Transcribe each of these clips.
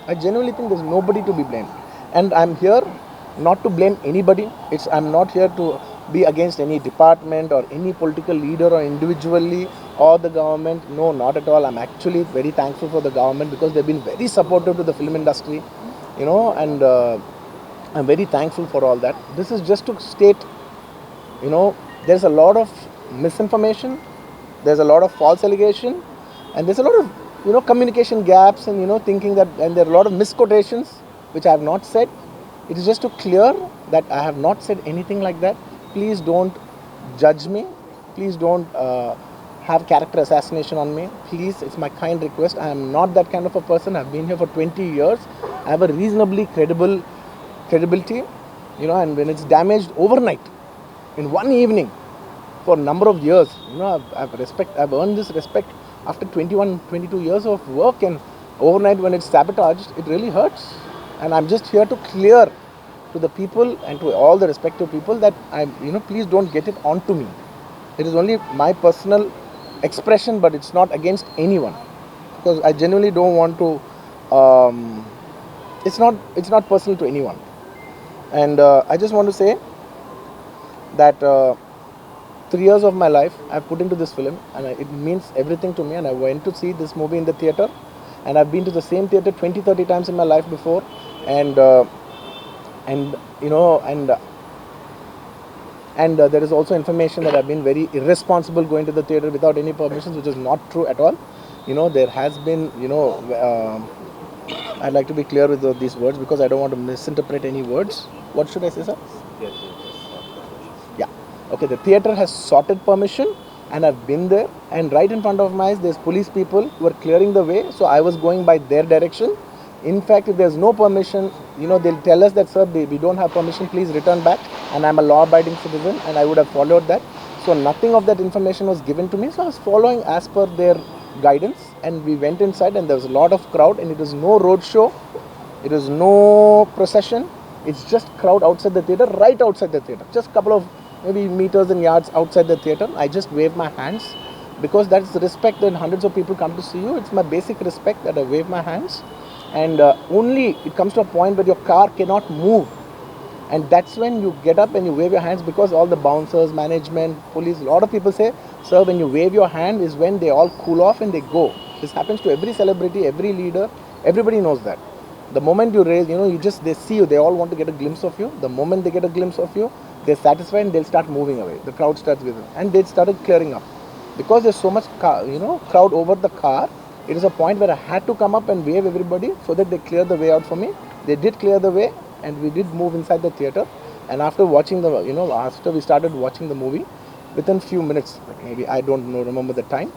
I genuinely think there's nobody to be blamed. And I'm here not to blame anybody. I'm not here to be against any department or any political leader or individually or the government. No, not at all. I'm actually very thankful for the government because they've been very supportive to the film industry, and I'm very thankful for all that. This is just to state, you know, there's a lot of misinformation, there's a lot of false allegation, and there's a lot of communication gaps, and thinking that, and there are a lot of misquotations which I have not said. It is just to clear that I have not said anything like that. Please don't judge me. Please don't have character assassination on me. Please, it's my kind request. I am not that kind of a person. I've been here for 20 years. I have a reasonably credibility, and when it's damaged overnight, in one evening, for a number of years, I've earned this respect after 21, 22 years of work, and overnight when it's sabotaged, it really hurts. And I'm just here to clear to the people and to all the respective people that please don't get it onto me. It is only my personal expression, but it's not against anyone, because I genuinely don't want to. It's not personal to anyone, and I just want to say that 3 years of my life I've put into this film, and it means everything to me. And I went to see this movie in the theatre, and I've been to the same theatre 20, 30 times in my life before, and there is also information that I've been very irresponsible going to the theatre without any permissions, which is not true at all. There has been, I'd like to be clear with these words because I don't want to misinterpret any words. What should I say, sir? Yeah. Okay, the theatre has sorted permission, and I've been there, and right in front of my eyes there's police people who are clearing the way, so I was going by their direction. In fact, if there's no permission, they'll tell us that, sir, we don't have permission, please return back, and I'm a law-abiding citizen, and I would have followed that. So nothing of that information was given to me, so I was following as per their guidance, and we went inside, and there was a lot of crowd, and it was no road show, it was no procession, it's just crowd outside the theatre, right outside the theatre, just a couple of maybe meters and yards outside the theatre. I just wave my hands because that's the respect that hundreds of people come to see you. It's my basic respect that I wave my hands, and only it comes to a point where your car cannot move, and that's when you get up and you wave your hands, because all the bouncers, management, police, a lot of people say, sir, when you wave your hand is when they all cool off and they go. This happens to every celebrity, every leader, everybody knows that. The moment you raise, they see you, they all want to get a glimpse of you. The moment they get a glimpse of you, they're satisfied and they'll start moving away. The crowd starts with them, and they started clearing up. Because there's so much crowd over the car, it is a point where I had to come up and wave everybody so that they clear the way out for me. They did clear the way, and we did move inside the theatre. And after watching after we started watching the movie, within few minutes, like maybe I don't know, remember the time,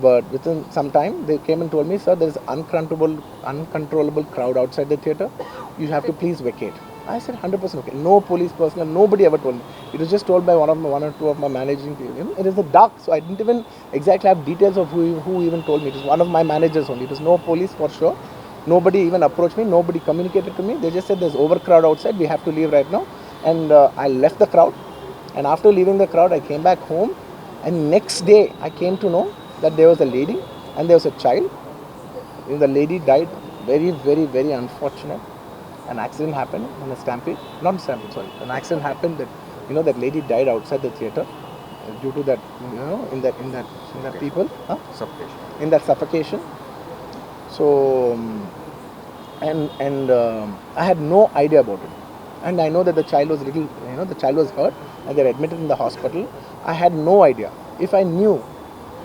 but within some time they came and told me, sir, there is uncontrollable crowd outside the theatre. You have to please vacate. I said 100% okay. No police personnel, nobody ever told me. It was just told by one or two of my managing people. It is the dark, so I didn't even exactly have details of who even told me. It was one of my managers only. It was no police for sure. Nobody even approached me. Nobody communicated to me. They just said there's overcrowd outside. We have to leave right now. And I left the crowd. And after leaving the crowd, I came back home. And next day, I came to know that there was a lady and there was a child. The lady died. Very, very, very unfortunate. An accident happened in a stampede. Not a stampede, sorry. An accident happened that that lady died outside the theatre due to that. In that people. Suffocation. In that suffocation. So, I had no idea about it, and I know that the child was the child was hurt, and they're admitted in the hospital. I had no idea. If I knew,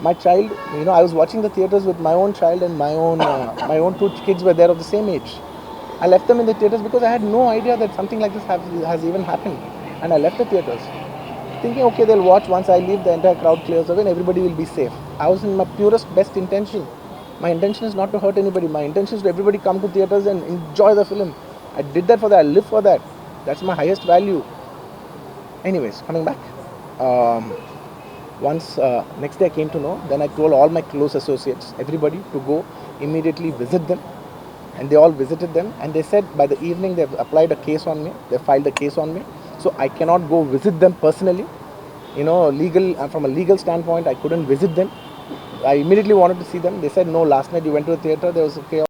my child, I was watching the theatres with my own child, and my own two kids were there of the same age. I left them in the theatres because I had no idea that something like this has even happened, and I left the theatres thinking, okay, they'll watch. Once I leave, the entire crowd clears away and everybody will be safe. I was in my purest, best intention. My intention is not to hurt anybody. My intention is to everybody come to theatres and enjoy the film. I did that for that. I live for that. That's my highest value. Anyways, coming back. Once next day I came to know, then I told all my close associates, everybody, to go immediately visit them. And they all visited them, and they said by the evening they've applied a case on me. They filed a case on me. So I cannot go visit them personally. From a legal standpoint, I couldn't visit them. I immediately wanted to see them. They said, no, last night you went to the theatre, there was a chaos.